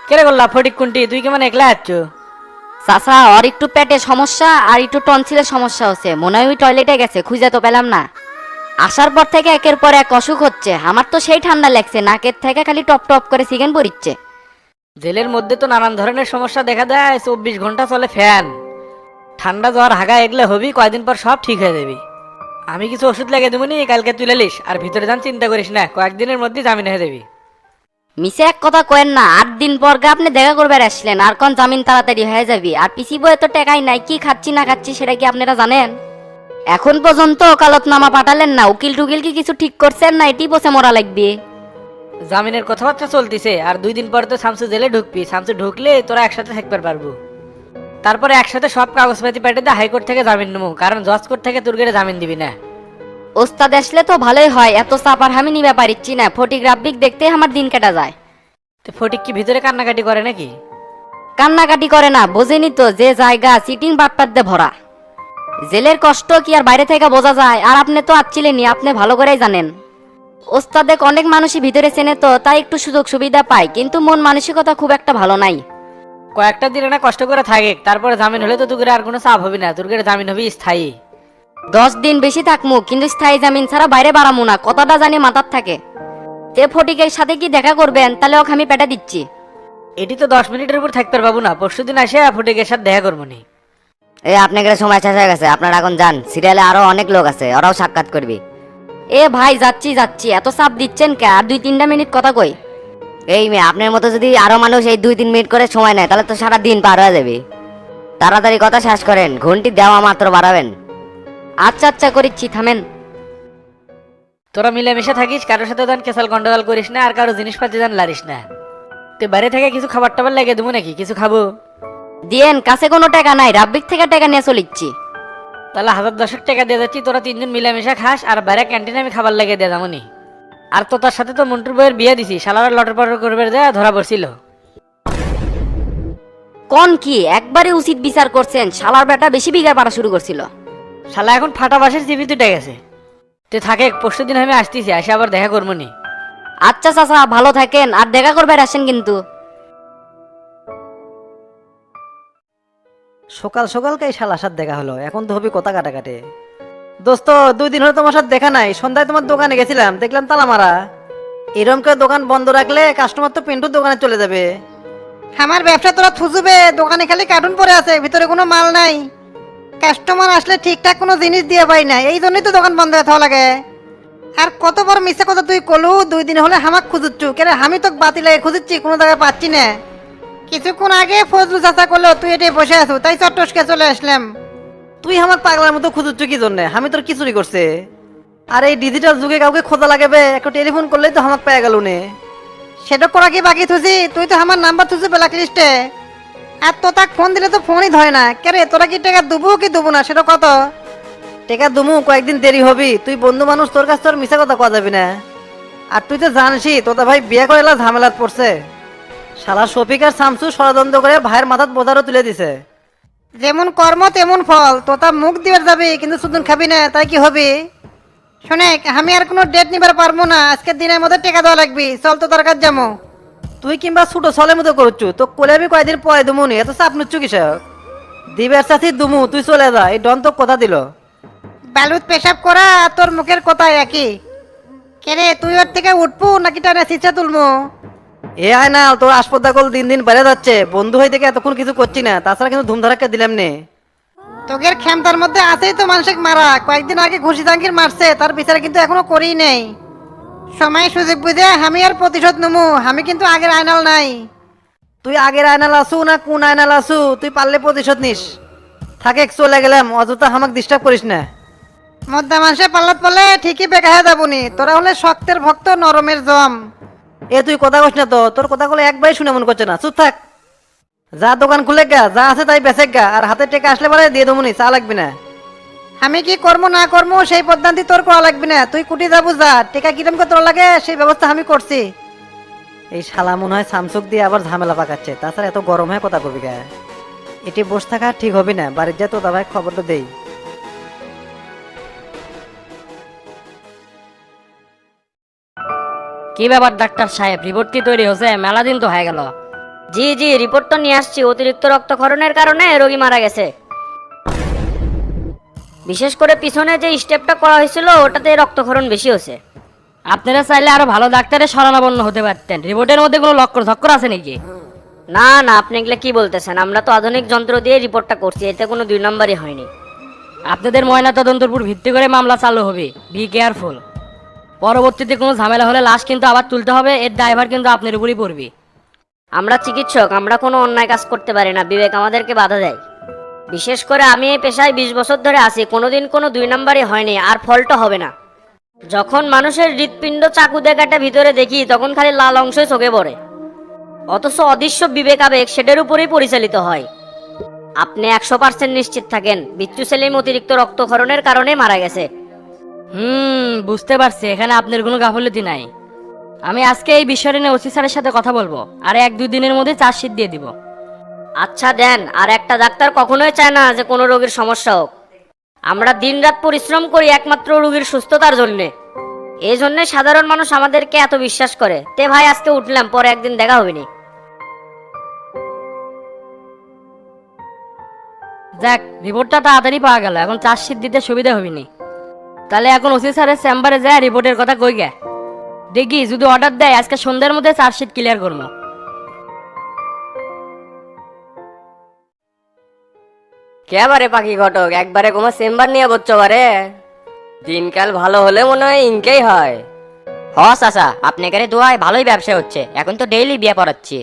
কেরে করলা ফটিক কুন্টি তুই কেমন একলা আছ? চাচা ওর একটু পেটে সমস্যা আর একটু টনসিলের সমস্যা হচ্ছে, মনে হয় ওই টয়লেটে গেছে, খুঁজে তো পেলাম না। আসার পর থেকে একের পর এক অসুখ হচ্ছে, আমার তো সেই ঠান্ডা লাগছে, নাকের থেকে খালি টপ টপ করে সিগেন পড়িচ্ছে। জেলের মধ্যে তো নানান ধরনের সমস্যা দেখা দেয়, 24 ঘন্টা চলে ফ্যান। ঠান্ডা জ্বর হাগা এগুলো হবি, কয়দিন পর সব ঠিক হয়ে যাবি। আমি কিছু ওষুধ লাগিয়ে দেবো নি, কালকে তুলে লিস, আর ভিতরে যান চিন্তা করিস না, কয়েকদিনের মধ্যে জামিন হয়ে যাবি। মিসে এক কথা কয়েন না, 8 দিন পর গা আপনি দেখা করবে আসলেন, আর কোন জামিন তাড়াতাড়ি হয়ে যাবি। আর পিসি বইয়ে তো টাকাই নাই, কি খাচ্ছি না খাচ্ছি সেটা কি আপনারা জানেন? এখন পর্যন্ত ওকালতনামা পাঠালেন না, উকিল টুকিল কি কিছু ঠিক করছেন না এটি বসে মরা লাগবে? জামিনের কথাবার্তা চলতিছে, আর 2 দিন পর তো শামসু জেলে ঢুকবি, শামসু ঢুকলে তোরা একসাথে থাকতে পারবো। তারপরে একসাথে সব কাগজপাতি পাঠিয়ে দিয়ে হাইকোর্ট থেকে জামিন নেবো, কারণ জজ কোর্ট থেকে তোর গেলে জামিন দিবি না। ওস্তাদ আসলে তো ভালোই হয়, এত চাপার আমি নিবে পারিচ্ছি না, ফটোগ্রাফিক দেখতে আমার দিন কেটে যায়। তো ফটিক কি ভিতরে কান্নাকাটি করে নাকি? কান্নাকাটি করে না, বোঝেনি তো যে জায়গা চিটিং বাটপাত ভরা। জেলের কষ্ট কি আর বাইরে থেকে বোঝা যায়? আর আপনি তো আসছিলেনই, আপনি ভালো করেই জানেন। ওস্তাদেক অনেক মানুষই ভিতরে চেনে তো, তাই একটু সুযোগ সুবিধা পায়, কিন্তু মন মানসিকতা খুব একটা ভালো নাই। কয়েকটা দিন না কষ্ট করে থাকে, তারপরে জামিন হলে তো তোর আর কোনো চাপ হবে না, তোর জামিন হবে স্থায়ী। 10 দিন বেশি থাকমু, কিন্তু স্থায়ী জামিন ছাড়া বাইরে বাড়ামু না, কথাটা জানি মাথার থাকে। তে ফটিকের সাথে কি দেখা করবেন? তাহলে ওকে আমি পেটা দিচ্ছি। এটি তো 10 মিনিটের উপর থাকতে পারবো না, পরশুদিন আসে ফটিকের সাথে দেখা করবো নি। এই আপনাদের সময় শেষ হয়ে গেছে, আপনারা এখন যান, সিরিয়ালে আরো অনেক লোক আছে, ওরাও সাক্ষাৎ করবি। এ ভাই যাচ্ছি যাচ্ছি, এত চাপ দিচ্ছেন কে? আর 2-3টা মিনিট কথা কই। এই মেয়ে, আপনার মতো যদি আরো মানুষ এই 2-3 মিনিট করে সময় নেয়, তাহলে তো সারা দিন পার হয়ে যাবে। তাড়াতাড়ি কথা শেষ করেন, ঘন্টি দেওয়া মাত্র বাড়াবেন। আচ্ছা আচ্ছা করিচ্ছি, থামেন। তোরা মিলেমিশে থাকিস, কারোর সাথে দান কেসাল গন্ডগোল করিস না, আর কারো জিনিসপাতি দান লারিস না। তুই বাইরে থেকে কিছু খাবার টাবার লাগিয়ে দেবো নাকি? কিছু খাবো? দিয়েন, কাছে কোনো টাকা নাই, রাব্বিক থেকে টাকা নিয়ে চলিচ্ছি। তাহলে 1010 টাকা দিয়ে যাচ্ছি, তোরা 3জন মিলেমিশে খাস, আর বাইরে ক্যান্টিনে আমি খাবার লাগিয়ে দিয়ে যাবো নি। আর তো তার সাথে তো মন্টুর বইয়ের বিয়ে দিছি, শালারা লটর পটর করবে যা ধরা পড়ছিল। কোন কি একবারে উচিত বিচার করছেন, শালার বেটা বেশি বিঘা পাড়া শুরু করছিল। শালা এখন ফাটা বাসের জীবিত উঠে গেছে। তুই থাকে, পরশুদিন আমি আসতেছি, আসে আবার দেখা করবো নি। আচ্ছা চাচা ভালো থাকেন, আর দেখা করবে আসেন কিন্তু। সকাল সকালকে এই শালার সাথে দেখা হলো, এখন তো হবি কথা কাটাকাটি। দোস্ত, 2 দিন হলো তোমার সাথে দেখা নাই, সন্ধ্যায় তোমার দোকানে গেছিলাম, দেখলাম তালা মারা। এরম করে দোকান বন্ধ রাখলে কাস্টমার তো পিন্টুর দোকানে চলে যাবে। আমার ব্যবসা তোরা থুজুবে, দোকানে খালি কার্টুন পরে আছে, ভিতরে কোনো মাল নাই। কাস্টমার আসলে ঠিকঠাক কোনো জিনিস দিয়ে পাই না, এই জন্যই তো দোকান বন্ধ হয়ে থাকা লাগে। আর কত বড় মিথ্যা কথা তুই কলু, 2 দিন হলে হামাক খুঁজুচ্ছু কেন? আমি তো বাতি লাগে খুঁজুচ্ছি, কোনো জায়গায় পাচ্ছি না। কিছুক্ষণ আগে ফজলু চাচা করলো তুই এটাই বসে আছো, তাই চট্টসকে চলে আসলাম। তুই আমার পাগলার মতো খুঁজুচ্ছ কি জন্য? আমি তোর কিছুরি করছে? আর এই ডিজিটাল যুগে কাউকে খোঁজা লাগবে, একটা টেলিফোন করলেই তো আমাকে পেয়ে গেল নে। সেটা করা কি বাকি থুজি? তুই তো আমার নাম্বার থুজি ব্ল্যাক লিস্টে। আর তো তাক ফোন দিলে তো ফোনই ধরে না, কে রে? তোরা কি টাকা দেবো কি দেবো না সেটা কত? টেকা দুমু, কয়েকদিন দেরি হবি, তুই বন্ধু মানুষ, তোর কাছে তোর মিশা কথা কওয়া যাবি না। আর তুই তো জানিসই তোতা ভাই বিয়ে করে এলা ঝামেলাত পড়ছে। শালা শফিক আর শামসু ষড়যন্ত্র করে ভাইয়ের মাথাত বোঝারও তুলে দিছে। যেমন কর্ম তেমন ফল, তোতা মুখ দিবার যাবি কিন্তু সুদুন খাবি না, তাই কি হবে? শোনে, আমি আর কোনো ডেট নিবার পারবো না, আজকের দিনের মধ্যে টাকা দেওয়া লাগবে, চল তো দরকার যাবো। তুই কিংবা ছোট ছলের মতো করছু, তো কোলে আমি কয়দিন পরে দুমুনি, এত চাপ নিচ্ছু কিসব? দিবের সাথী দুমু, তুই চলে যা, এই ডন তো কথা দিল। বালুত পেশাব করা আর তোর মুখের কথা একই। কেরে তুই ওর থেকে উঠবো নাকি টানে চিচা তুলবো? এ আয় না, তোর আসপদ্দা কল দিন দিন বেড়ে যাচ্ছে, বন্ধু হয়ে থেকে এতক্ষণ কিছু করছি না, তাছাড়া কিন্তু ধুমধারাক্কা দিলাম নে। তোগের ক্ষমতার মধ্যে আছেই তো মানুষকে মারা, কয়েকদিন আগে ঘুষি জাঙ্গির মারছে, তার বিচার কিন্তু এখনো করি নেই। সময় সুযোগ বুঝে আমি আর প্রতিশোধ নমু, আমি কিন্তু আগের আয়নাল নাই। তুই আগের আয়নাল আসু না কোন আয়নাল আসু, তুই পারলে প্রতিশোধ নিস। থাকে, চলে গেলাম, অযথা আমাকে ডিস্টার্ব করিস না। মধ্যা মানুষের পাল্লাত পড়লে ঠিকই বেকা হয়ে যাবনি, তোরা হলে শক্তের ভক্ত নরমের জম। এ তুই কথা কইস না তো, তোর কথা বলে একবারই শুনে মন করছে না, চুপ থাক। যা দোকান খুলে গা, যা আছে তাই বেচে গা, আর হাতে টেকা আসলে পরে দিয়ে দেবনি, চা লাগবে না। আমি কি কর্ম না কর্ম সেই পদ্ধতি তোর করা লাগবে না, তুই কুটি যাবো যা, টেকা কিরম করে তোর লাগে সেই ব্যবস্থা আমি করছি। এই শালা মনে হয় সামসুক দিয়ে আবার ঝামেলা পাকাচ্ছে, তাছাড়া এত গরম হয়ে কথা কবি গা। এটি বসে থাকা ঠিক হবে না, বাড়ির যা তো দাবাই খবরটা দেই। কি ব্যাপার ডাক্তার সাহেব, রিপোর্ট কি তৈরি হয়েছে? মেলা দিন তো হয়ে গেল। জি জি, রিপোর্ট তো নিয়ে আসছি। অতিরিক্ত রক্তক্ষরণের কারণে রোগী মারা গেছে। বিশেষ করে পিছনে যে স্টেপটা করা হয়েছিল ওটাতে রক্তক্ষরণ বেশি হয়েছে। আপনারা চাইলে আরো ভালো ডাক্তারের শরণাপন্ন হতে পারতেন। রিপোর্টের মধ্যে কোনো লক্ষ্য ধক্কর আছে নাকি? না না, আপনি এগুলো কি বলতেছেন? আমরা তো আধুনিক যন্ত্র দিয়ে রিপোর্টটা করছি, এতে কোনো 2 নম্বরই হয়নি। আপনাদের ময়না তদন্তের উপর ভিত্তি করে মামলা চালু হবে। Be careful. পরবর্তীতে কোনো ঝামেলা হলে লাশ কিন্তু আবার তুলতে হবে, এর ড্রাইভার কিন্তু আপনার উপরই পড়বে। আমরা চিকিৎসক, আমরা কোনো অন্যায় কাজ করতে পারি না, বিবেক আমাদেরকে বাধা দেয়। বিশেষ করে আমি এই পেশায় 20 বছর ধরে আছি, কোনোদিন কোনো 2 নম্বরই হয়নি, আর ফলটা হবে না। যখন মানুষের হৃৎপিণ্ড চাকু দিয়ে কাটা ভিতরে দেখি তখন খালি লাল অংশই চোখে পড়ে, অথচ অদৃশ্য বিবেক আবেগ সেটার উপরেই পরিচালিত হয়। আপনি 100% নিশ্চিত থাকেন, বিচ্ছু সেলিম অতিরিক্ত রক্তক্ষরণের কারণে মারা গেছে। বুঝতে পারছি, এখানে আপনার কোনো গাফলতি নাই। আমি আজকে এই বিষয়টা নিয়ে ওসি স্যারের সাথে কথা বলবো, আর 1-2 দিনের মধ্যে চার্জশিট দিয়ে দিব। আচ্ছা দেন, আর একটা ডাক্তার কখনোই চায় না যে কোনো রোগীর সমস্যা হোক। আমরা দিনরাত পরিশ্রম করি একমাত্র রোগীর সুস্থতার জন্যে। এই জন্যে সাধারণ মানুষ আমাদেরকে এত বিশ্বাস করে। তে ভাই, আজকে উঠলাম, পরে একদিন দেখা হবে নি। যাক, রিপোর্টটা তাড়াতাড়ি পাওয়া গেল, এখন চার্জশিট দিতে সুবিধা হবে নি। তাহলে এখন ওসি স্যারের চেম্বারে যায় রিপোর্টের কথা কই গে দেখি, যদি অর্ডার দেয় আজকে সন্ধ্যার মধ্যে চার্জশিট ক্লিয়ার করবো। কে বারে পাখি ঘটক, একবারে কোনো চেম্বার নিয়ে বসছো বারে? দিনকাল ভালো হলে মনে হয় ইনকেই হয়। হ চাচা, আপনাদের দোয়ায় ভালোই ব্যবসা হচ্ছে, এখন তো ডেইলি বিয়ে পড়াচ্ছি।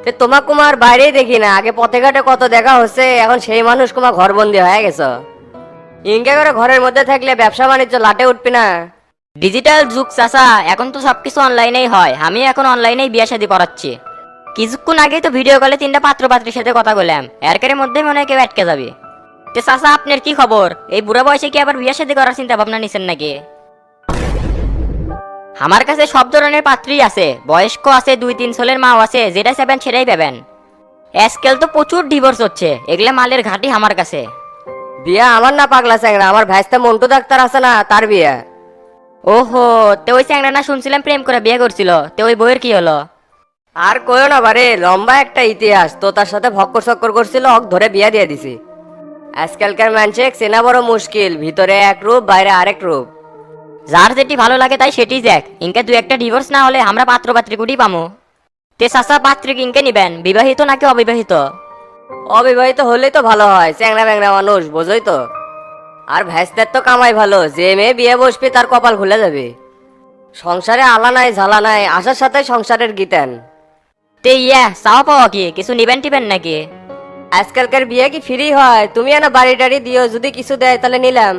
তো তোমার কুমার বাইরেই দেখি না, আগে পথে ঘাটে কত দেখা হচ্ছে, এখন সেই মানুষ কুমার ঘরবন্দি হয়ে গেছো। ইনকে করে ঘরের মধ্যে থাকলে ব্যবসা বাণিজ্য লাটে উঠবি না। ডিজিটাল যুগ চাচা, এখন তো সবকিছু অনলাইনেই হয়। আমি এখন অনলাইনেই বিয়ে শাদী পড়াচ্ছি। কিছুক্ষণ আগেই তো ভিডিও কলে 3টা পাত্র পাত্রীর সাথে কথা বললাম, এর মধ্যে মনে হয় কেউ আটকে যাবে। তো চাচা, আপনার কি খবর? এই বুড়া বয়সে কি আবার বিয়ে শাদী করার চিন্তা ভাবনা নিছেন নাকি? আমার কাছে সব ধরনের পাত্রী আছে, বয়স্ক আছে, 2-3 ছেলের মাও আছে, যেটা চাইবেন সেটাই পাবেন। আজকাল তো প্রচুর ডিভোর্স হচ্ছে, এগুলা মালের ঘাটি আমার কাছে। বিয়া আমার না পাগলা চ্যাংরা, আমার ভাইস্তা মন্টু ডাক্তার আছে না, তার বিয়া। ওহো, তো ওই চ্যাংড়া না শুনছিলাম প্রেম করে বিয়ে করছিল, তো ওই বইয়ের কি হলো? আর কইও না বারে, লম্বা একটা ইতিহাস। তো তার সাথে ভক্কর চক্কর করছিল, হক ধরে বিয়া দিয়ে দিছি। আজকালকার মানুষে চেনা বড় মুশকিল, ভিতরে এক রূপ বাইরে আরেক রূপ। যার যেটি ভালো লাগে তাই সেটি দেখ, ইনকে 2-1টা ডিভোর্স না হলে আমরা পাত্র পাত্রী কুটি পামো। তে চাচা, পাত্রী কিনকে নিবেন, বিবাহিত নাকি অবিবাহিত? অবিবাহিত হলেই তো ভালো হয়, চ্যাংরা ব্যাংরা মানুষ বোঝই তো। আর ভ্যাসদের তো কামাই ভালো, যে মেয়ে বিয়ে বসবে তার কপাল খুলে যাবে। সংসারে আলা নাই ঝালা নাই, আশার সাথে সংসারের গীতান। তে ইয়া, চাওয়া পাওয়া কি কিছু নিবেন টিবেন নাকি? আজকালকার বিয়ে কি ফ্রি হয়? তুমি না বাড়ি টাড়ি দিও, যদি কিছু দেয় তাহলে নিলাম।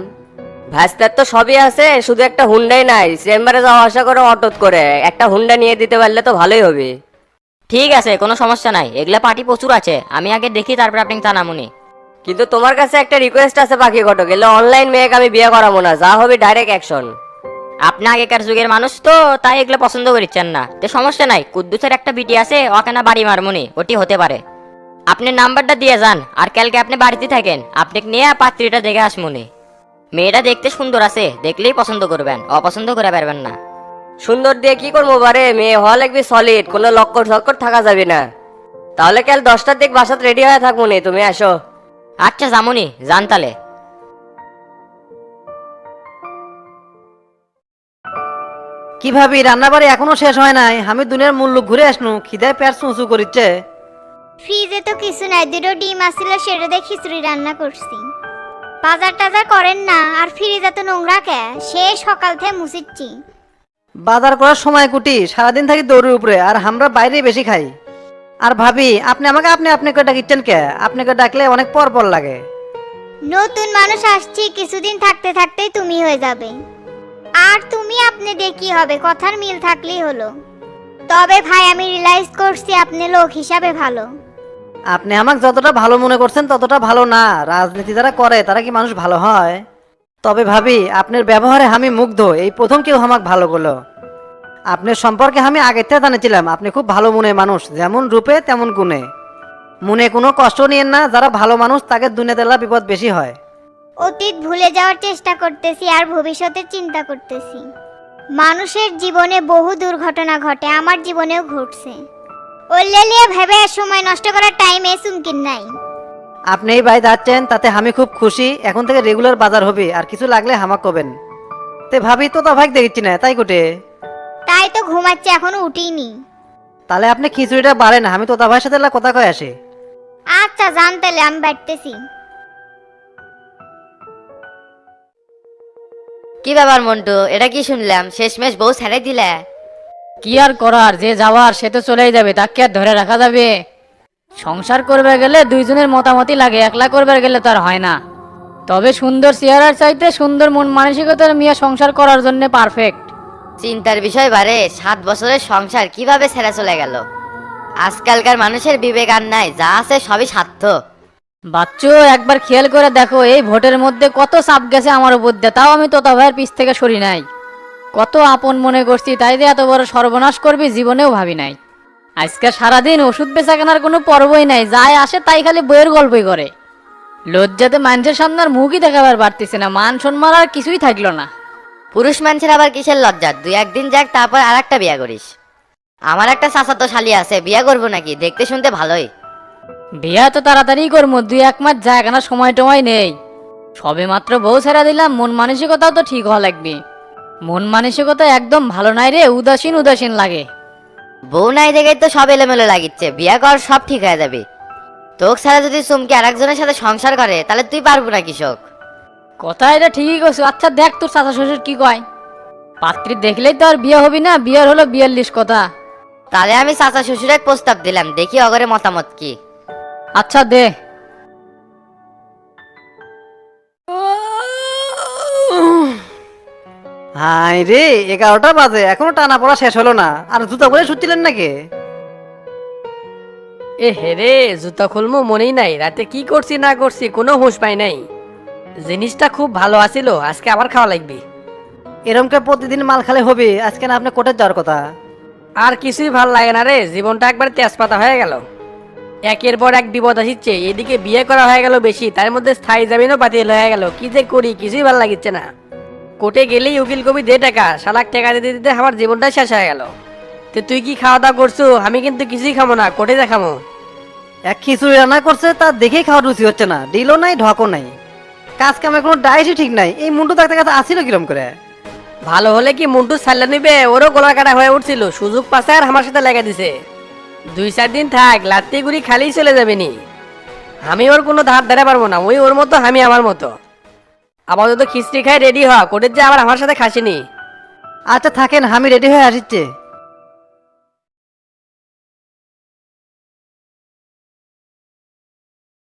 ভ্যাসদের তো সবই আছে, শুধু একটা হুন্ডাই নাই। চেম্বারে যাওয়া আসা করে অটোত করে একটা হুন্ডা নিয়ে দিতে পারলে তো ভালোই হবে। ঠিক আছে, কোনো সমস্যা নাই, এগুলা পার্টি প্রচুর আছে, আমি আগে দেখি তারপর আপনি জানামুনি। কিন্তু তোমার কাছে একটা রিকোয়েস্ট আছে পাখি ঘটক, এলে অনলাইন মেয়েকে আমি বিয়ে করাবো না, যা হবে ডাইরেক্ট অ্যাকশন। আপনি আগেকার যুগের মানুষ তো, তাই এগুলো পছন্দ করিচ্ছেন না। তো সমস্যা নাই, কুদ্দুসের একটা বিটি আছে, ওখানে বাড়ি মারমুনি, ওটি হতে পারে। আপনি নাম্বারটা দিয়ে যান, আর কালকে আপনি বাড়িতে থাকেন, আপনি নিয়ে পাত্রীটা দেখে আসমুনি। মেয়েটা দেখতে সুন্দর আছে, দেখলেই পছন্দ করবেন, অপছন্দ করে পারবেন না। সুন্দর দিয়ে কি করবো বারে, মেয়ে হওয়া লাগবে সলিড, কোনো লক্কর ঝক্কর থাকা যাবে না। তাহলে কাল 10টার দিক বাসাত রেডি হয়ে থাকবো নি, তুমি আসো। আচ্ছা জামুনি, যান তালে। কি ভাবি, রান্নাবাড়ি এখনো শেষ হয় নাই? আমি দুনিয়ার মূল লোক ঘুরে আসনু, খিদায় পেট চুঁচু করিচ্ছে। ফ্রিজে তো কিছু নাই, 2টো ডিম আসছিল সেটা দিয়ে খিচুড়ি রান্না করছি। বাজার টাজার করেন না, আর ফ্রিজ এত নোংরা কে? সে সকাল থেকে মুছিচ্ছি। বাজার করার সময় কুটি, সারাদিন থাকি দৌড়ের উপরে, আর আমরা বাইরে বেশি খাই। আর ভাবি, আপনি আমাকে আপনি করে ডাকিচ্ছেন কে? আপনাকে ডাকলে অনেক পর পর লাগে। নতুন মানুষ আসছি, কিছুদিন থাকতে থাকতেই তুমি হয়ে যাবে। আর তুমি আপনি দিয়ে কি হবে, কথার মিল থাকলেই হলো। তবে ভাই, আমি রিয়েলাইজ করছি আপনি লোক হিসাবে ভালো। আপনি আমাকে যতটা ভালো মনে করছেন ততটা ভালো না। রাজনীতি যারা করে তারা কি মানুষ ভালো হয়? তবে ভাবি, আপনার ব্যবহারে আমি মুগ্ধ, এই প্রথম কেউ আমাকে ভালো করলো। আপনার সম্পর্কে আমি আগের থেকে জানিয়েছিলাম, আপনি খুব ভালো মনে মানুষ, যেমন রূপে তেমন গুণে। মনে কোনো কষ্ট নিয়েন না, যারা ভালো মানুষ তাকে দুনিয়াতে বিপদ বেশি হয়। অতীত ভুলে যাওয়ার চেষ্টা করতেছি, আর ভবিষ্যতের চিন্তা করতেছি। মানুষের জীবনে বহু দুর্ঘটনা ঘটে, আমার জীবনেও ঘটছে। ওল্লেলিয়ে ভেবে সময় নষ্ট করার টাইমে চুমকিন নাই। আপনি এই বাড়ি যাচ্ছেন তাতে আমি খুব খুশি। এখন থেকে রেগুলার বাজার হবে, আর কিছু লাগলে হামাক করবেন। তে ভাবি তোতা ভাই দেখছি না, তাই কোটে? তাই তো ঘুমাচ্ছে, এখনো উঠিনি। তাহলে আপনি খিচুড়িটা বাড়েন, আমি তোতা ভাইয়ের সাথে এলা কথা কয়ে আসি। আচ্ছা জান, তাহলে আমি বাড়তেছি। কি ব্যাপার মন্টু, এটা কি শুনলাম শেষমেশ বউ ছেড়ে দিলে? কি আর করার, যে যাওয়ার সে তো চলেই যাবে, তাকে আর ধরে রাখা যাবে? সংসার করবে গেলে দুইজনের মতামতই লাগে, একলা করবে গেলে তো আর হয় না। তবে সুন্দর চেহারার চাইতে সুন্দর মন মানসিকতার মিয়া সংসার করার জন্য পারফেক্ট। চিন্তার বিষয় বারে 7 বছরের সংসার কিভাবে ছেড়ে চলে গেল। আজকালকার মানুষের বিবেক আর নাই, যা আছে সবই স্বার্থ। বাচ্চু একবার খেয়াল করে দেখো, এই ভোটের মধ্যে কত চাপ গেছে আমার উপর দিয়ে, তাও আমি তোতা ভাইয়ের পিছ থেকে সরি নাই। কত আপন মনে করছি, তাই যে এত বড় সর্বনাশ করবি জীবনেও ভাবি নাই। আজকে সারাদিন ওষুধ বেচা কেনার কোনো পর্বই নাই, যাই আসে তাই খালি বইয়ের গল্পই করে। লজ্জাতে মানুষের সামনে আর মুখই দেখাবার পারতেছে না, মান সম্মান আর কিছুই থাকলো না। পুরুষ মানুষের আবার কিসের লজ্জা, 2-1 দিন যাক তারপর আর একটা বিয়া করিস। আমার একটা চাচাতো শালি আছে, বিয়া করবো নাকি? দেখতে শুনতে ভালোই। বিয়া তো তাড়াতাড়ি করবো, 2-1 মাস যায় কেনা, সময় টময় নেই। সবে মাত্র বউ ছেড়া দিলাম, মন মানসিকতাও তো ঠিক হওয়া লাগবে। মন মানসিকতা একদম ভালো নাই রে, উদাসীন উদাসীন লাগে। বউ নাই দেখেই তো সব এলোমেলো লাগিচ্ছে, বিয়া কর সব ঠিক হয়ে যাবে। তোক ছাড়া যদি চুমকি আরেকজনের সাথে সংসার করে তাহলে তুই পারবো না কৃষক। কথা এটা ঠিকই করছো। আচ্ছা দেখ তোর চাচা শ্বশুর কি কয়। পাত্রী দেখলেই তো আর বিয়ে হবি না, বিয়ের হলো 42 কথা। তাহলে আমি চাচা শ্বশুর এক প্রস্তাব দিলাম, দেখি অগরে মতামত কি। আচ্ছা দে। হাই রে, 11টা বাজে, এখনো টানা পড়া শেষ হলো না। আর জুতা পরে শুচ্ছিলেন নাকি? এ হেরে, জুতা খুলমু মনেই নাই, রাতে কি করছি না করছি কোনো হুঁশ পাই নাই। জিনিসটা খুব ভালো আছিল, আজকে আবার খাওয়া লাগবে। এরমকে প্রতিদিন মাল খালে হবে? আজকে না আপনি কোর্টে যাওয়ার কথা। আর কিছুই ভাল লাগে না রে, জীবনটা একবার তেজপাতা হয়ে গেল। একের পর এক বিপদ আসিচ্ছে, এদিকে বিয়ে করা হয়ে গেল বেশি, তার মধ্যে স্থায়ী জামিনও বাতিল হয়ে গেল। কি যে করি কিছুই ভাল লাগিচ্ছে না। কোর্টে গেলেই উকিল কবি দে টাকা, শালাক টাকা দিতে দিতে আমার জীবনটাই শেষ হয়ে গেল। তো তুই কি খাওয়া দাওয়া করছো? আমি কিন্তু কিছুই খামো না, কোর্টে যা খামো। এক খিচুড়ি রান্না করছে, তার দেখেই খাওয়ার রুচি হচ্ছে না। ডিলও নাই, ঢকও নাই, কাজ কামে কোনো ডায়েটই ঠিক নাই। এই মুন্টু ডাক্তার কাছে আসিল কিরম করে? ভালো হলে কি মন্টু ছাড়লে নিবে? ওরও গলা কাটা হয়ে উঠছিল, সুযোগ পাশে আর আমার সাথে লেগে দিছে। 2-4 দিন থাক, লাত্তি গুড়ি খালি চলে যাবে নি। আমি ওর কোনো ধার ধারে পারবো না, ওই ওর মতো আমি আমার মতো। আপাতত খিচড়ি খাই রেডি হ, কোর্টের যে আবার আমার সাথে খাসিনি। আচ্ছা থাকেন, আমি রেডি হয়ে আসিচ্ছে।